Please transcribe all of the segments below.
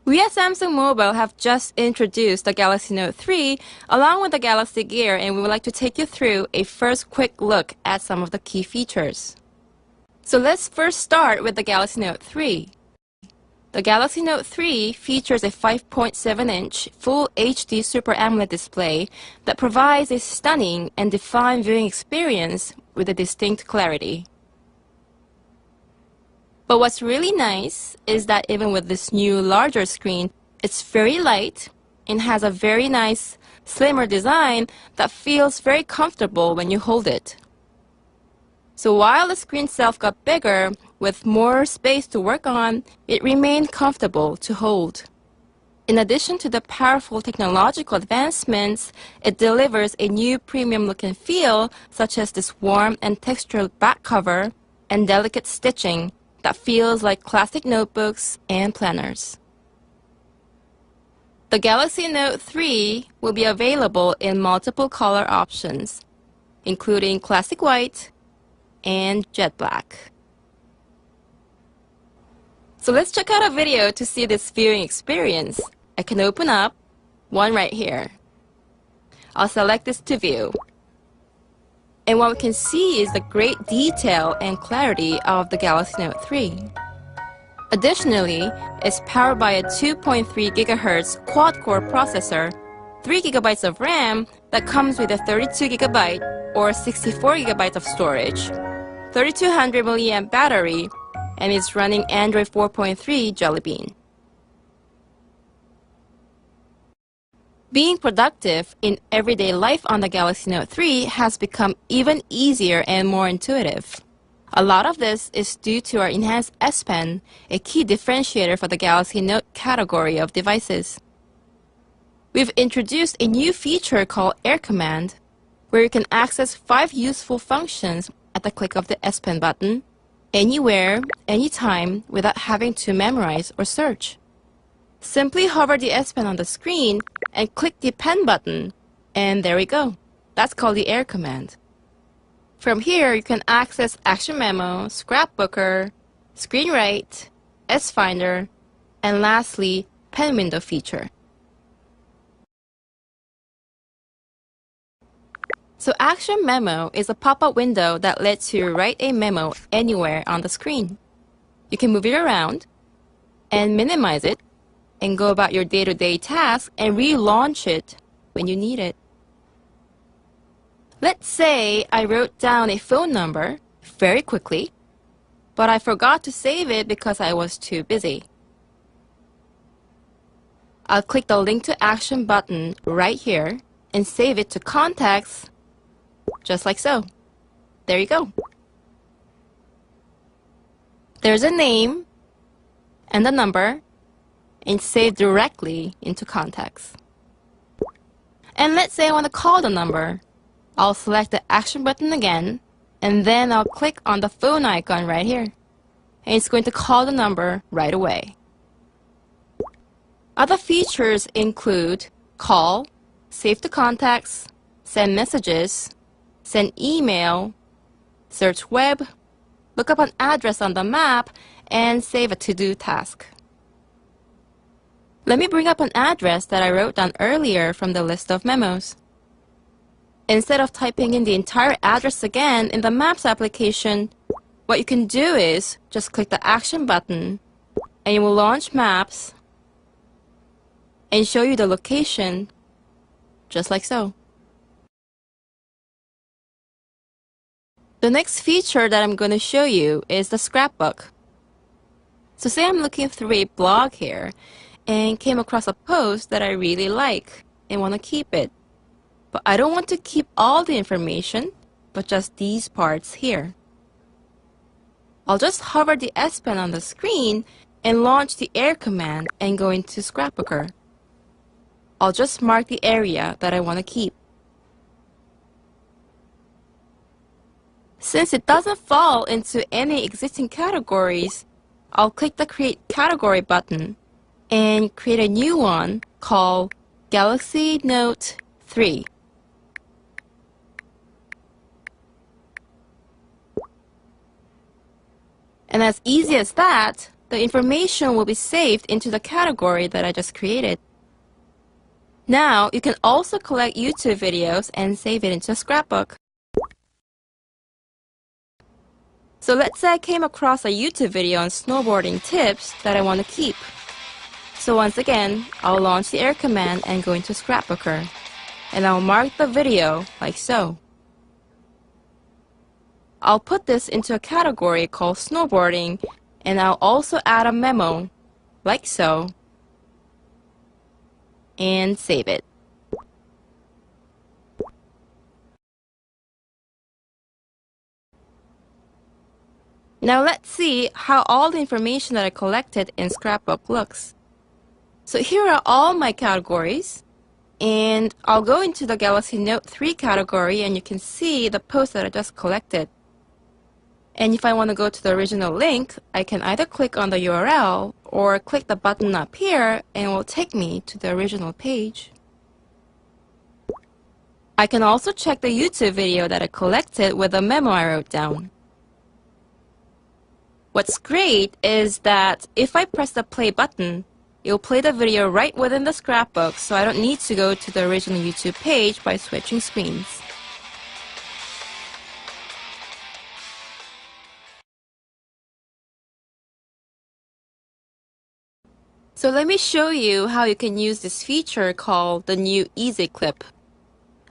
We at Samsung Mobile have just introduced the Galaxy Note 3 along with the Galaxy Gear, and we would like to take you through a first quick look at some of the key features. So let's first start with the Galaxy Note 3. The Galaxy Note 3 features a 5.7-inch Full HD Super AMOLED display that provides a stunning and defined viewing experience with a distinct clarity. But what's really nice is that even with this new larger screen, it's very light and has a very nice slimmer design that feels very comfortable when you hold it. So while the screen itself got bigger, with more space to work on, it remained comfortable to hold. In addition to the powerful technological advancements, it delivers a new premium look and feel, such as this warm and textured back cover and delicate stitching that feels like classic notebooks and planners. The Galaxy Note 3 will be available in multiple color options, including classic white and jet black. So let's check out a video to see this viewing experience. I can open up one right here. I'll select this to view. And what we can see is the great detail and clarity of the Galaxy Note 3. Additionally, it's powered by a 2.3 GHz quad-core processor, 3 GB of RAM that comes with a 32 GB or 64 GB of storage, 3200 mAh battery, and is running Android 4.3 Jelly Bean. Being productive in everyday life on the Galaxy Note 3 has become even easier and more intuitive. A lot of this is due to our enhanced S Pen, a key differentiator for the Galaxy Note category of devices. We've introduced a new feature called Air Command, where you can access 5 useful functions at the click of the S Pen button, anywhere, anytime, without having to memorize or search. Simply hover the S Pen on the screen and click the pen button, and there we go. That's called the Air Command. From here, you can access Action Memo, Scrapbooker, Screen Write, S Finder, and lastly, Pen Window feature. So Action Memo is a pop-up window that lets you write a memo anywhere on the screen. You can move it around and minimize it and go about your day-to-day tasks and relaunch it when you need it. Let's say I wrote down a phone number very quickly, but I forgot to save it because I was too busy. I'll click the Link to Action button right here and save it to Contacts, just like so. There you go. There's a name and a number, and save directly into Contacts. And let's say I want to call the number. I'll select the Action button again, and then I'll click on the phone icon right here. And it's going to call the number right away. Other features include call, save to contacts, send messages, send email, search web, look up an address on the map, and save a to-do task. Let me bring up an address that I wrote down earlier from the list of memos. Instead of typing in the entire address again in the Maps application, what you can do is just click the Action button, and it will launch Maps and show you the location, just like so. The next feature that I'm going to show you is the scrapbook. So say I'm looking through a blog here and came across a post that I really like and want to keep it. But I don't want to keep all the information, but just these parts here. I'll just hover the S Pen on the screen and launch the Air Command and go into Scrapbooker. I'll just mark the area that I want to keep. Since it doesn't fall into any existing categories, I'll click the Create Category button and create a new one called Galaxy Note 3. And as easy as that, the information will be saved into the category that I just created. Now, you can also collect YouTube videos and save it into a scrapbook. So let's say I came across a YouTube video on snowboarding tips that I want to keep. So once again, I'll launch the air command and go into Scrapbooker. And I'll mark the video like so. I'll put this into a category called snowboarding, and I'll also add a memo like so and save it. Now let's see how all the information that I collected in Scrapbook looks. So here are all my categories, and I'll go into the Galaxy Note 3 category and you can see the post that I just collected. And if I want to go to the original link, I can either click on the URL or click the button up here and it will take me to the original page. I can also check the YouTube video that I collected with the memo I wrote down. What's great is that if I press the play button, it'll play the video right within the scrapbook, so I don't need to go to the original YouTube page by switching screens. So let me show you how you can use this feature called the new Easy Clip.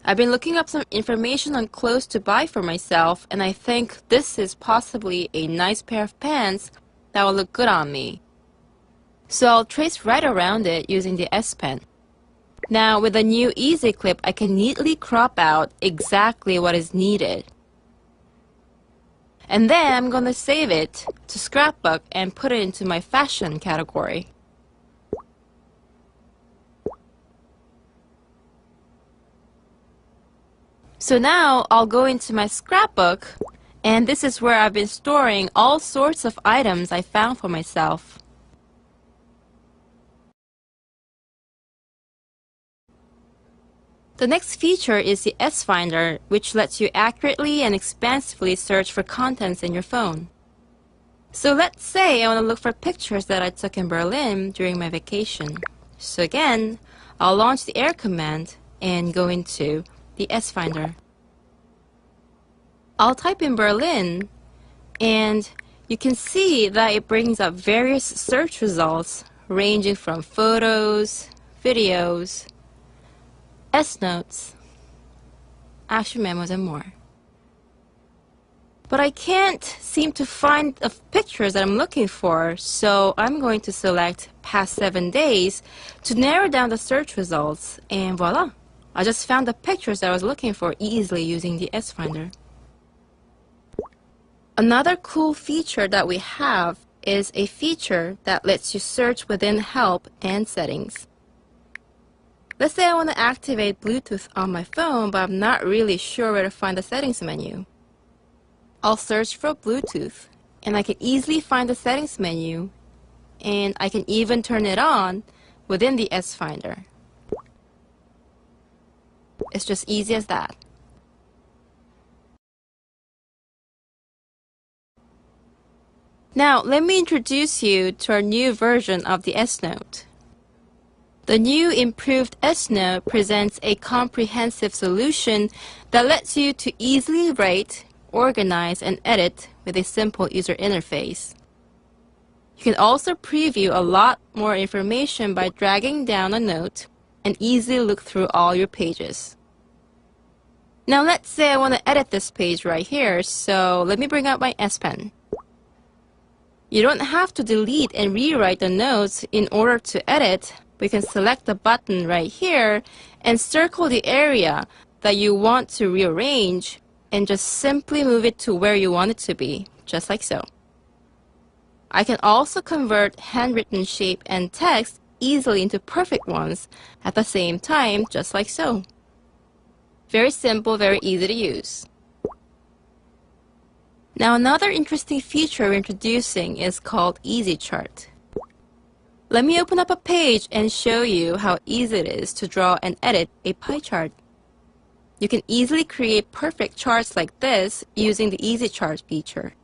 I've been looking up some information on clothes to buy for myself, and I think this is possibly a nice pair of pants that will look good on me. So I'll trace right around it using the S Pen. Now with the new Easy Clip, I can neatly crop out exactly what is needed. And then I'm going to save it to Scrapbook and put it into my fashion category. So now I'll go into my scrapbook, and this is where I've been storing all sorts of items I found for myself. The next feature is the S Finder, which lets you accurately and expansively search for contents in your phone. So let's say I want to look for pictures that I took in Berlin during my vacation. So again, I'll launch the air command and go into the S Finder. I'll type in Berlin, and you can see that it brings up various search results ranging from photos, videos, S-notes, action memos, and more. But I can't seem to find the pictures that I'm looking for, so I'm going to select past 7 days to narrow down the search results, and voila! I just found the pictures that I was looking for easily using the S Finder. Another cool feature that we have is a feature that lets you search within Help and Settings. Let's say I want to activate Bluetooth on my phone, but I'm not really sure where to find the settings menu. I'll search for Bluetooth, and I can easily find the settings menu, and I can even turn it on within the S Finder. It's just easy as that. Now, let me introduce you to our new version of the S-Note. The new improved S-Note presents a comprehensive solution that lets you to easily write, organize, and edit with a simple user interface. You can also preview a lot more information by dragging down a note and easily look through all your pages. Now let's say I want to edit this page right here, so let me bring up my S Pen. You don't have to delete and rewrite the notes in order to edit. We can select the button right here and circle the area that you want to rearrange and just simply move it to where you want it to be, just like so. I can also convert handwritten shape and text easily into perfect ones at the same time, just like so. Very simple, very easy to use. Now another interesting feature we're introducing is called Easy Chart. Let me open up a page and show you how easy it is to draw and edit a pie chart. You can easily create perfect charts like this using the Easy Chart feature.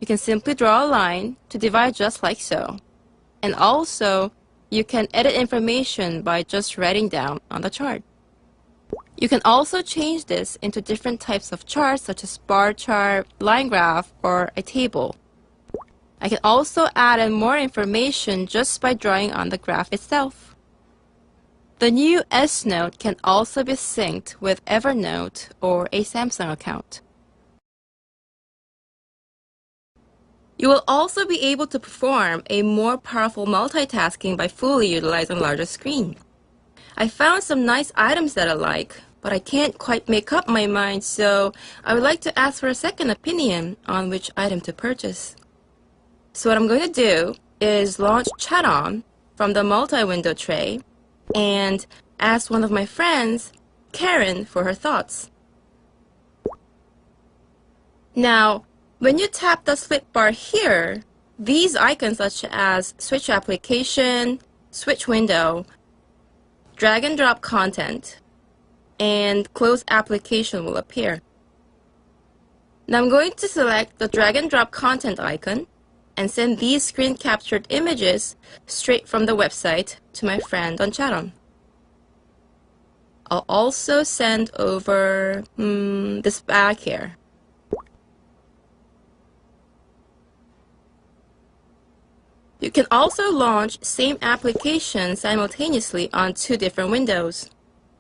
you can simply draw a line to divide just like so. And also, you can edit information by just writing down on the chart. You can also change this into different types of charts such as bar chart, line graph, or a table. I can also add in more information just by drawing on the graph itself. The new S Note can also be synced with Evernote or a Samsung account. You will also be able to perform a more powerful multitasking by fully utilizing a larger screen. I found some nice items that I like, but I can't quite make up my mind, so I would like to ask for a second opinion on which item to purchase. So what I'm going to do is launch Chat-On from the multi-window tray and ask one of my friends, Karen, for her thoughts. Now, when you tap the split bar here, these icons such as Switch Application, Switch Window, Drag and Drop Content, and Close Application will appear. Now I'm going to select the Drag and Drop Content icon and send these screen captured images straight from the website to my friend on Chat-On. I'll also send over this bag here. You can also launch same application simultaneously on two different windows.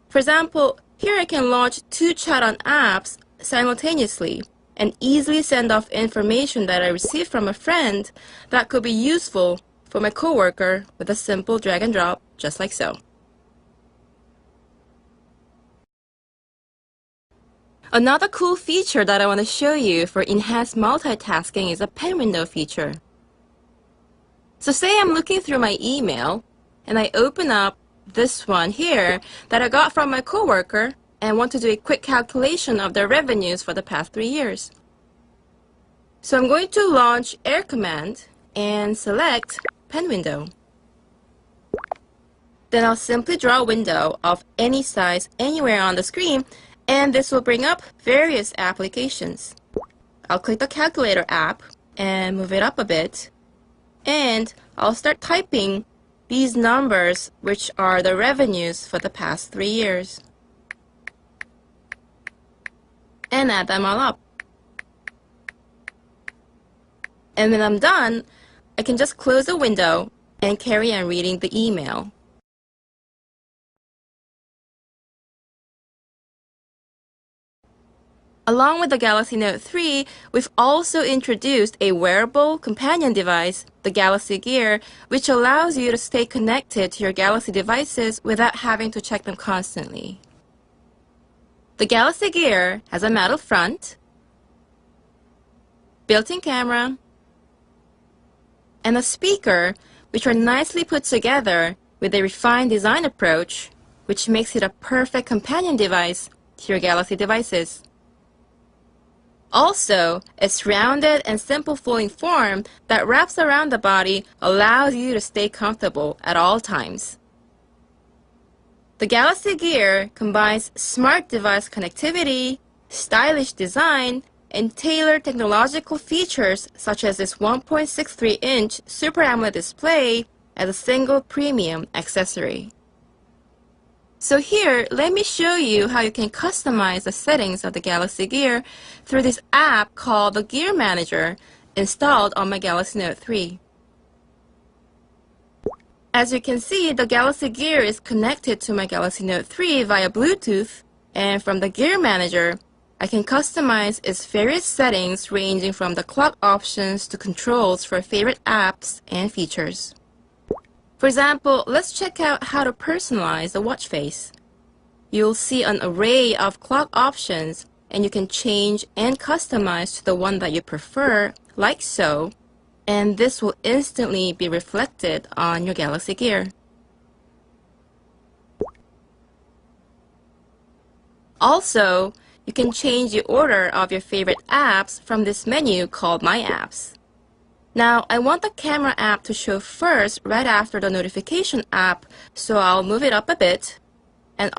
For example, here I can launch two Chat-On apps simultaneously and easily send off information that I received from a friend that could be useful for my coworker with a simple drag and drop, just like so. Another cool feature that I want to show you for enhanced multitasking is a pen window feature. So say I'm looking through my email and I open up this one here that I got from my coworker and want to do a quick calculation of their revenues for the past 3 years. So I'm going to launch Air Command and select Pen Window. Then I'll simply draw a window of any size anywhere on the screen, and this will bring up various applications. I'll click the Calculator app and move it up a bit, and I'll start typing these numbers, which are the revenues for the past 3 years, and add them all up. And when I'm done, I can just close the window and carry on reading the email. Along with the Galaxy Note 3, we've also introduced a wearable companion device, the Galaxy Gear, which allows you to stay connected to your Galaxy devices without having to check them constantly. The Galaxy Gear has a metal front, built-in camera, and a speaker, which are nicely put together with a refined design approach, which makes it a perfect companion device to your Galaxy devices. Also, its rounded and simple flowing form that wraps around the body allows you to stay comfortable at all times. The Galaxy Gear combines smart device connectivity, stylish design, and tailored technological features such as this 1.63-inch Super AMOLED display as a single premium accessory. So here, let me show you how you can customize the settings of the Galaxy Gear through this app called the Gear Manager, installed on my Galaxy Note 3. As you can see, the Galaxy Gear is connected to my Galaxy Note 3 via Bluetooth, and from the Gear Manager, I can customize its various settings ranging from the clock options to controls for favorite apps and features. For example, let's check out how to personalize the watch face. You'll see an array of clock options, and you can change and customize to the one that you prefer, like so, and this will instantly be reflected on your Galaxy Gear. Also, you can change the order of your favorite apps from this menu called My Apps. Now, I want the camera app to show first right after the notification app, so I'll move it up a bit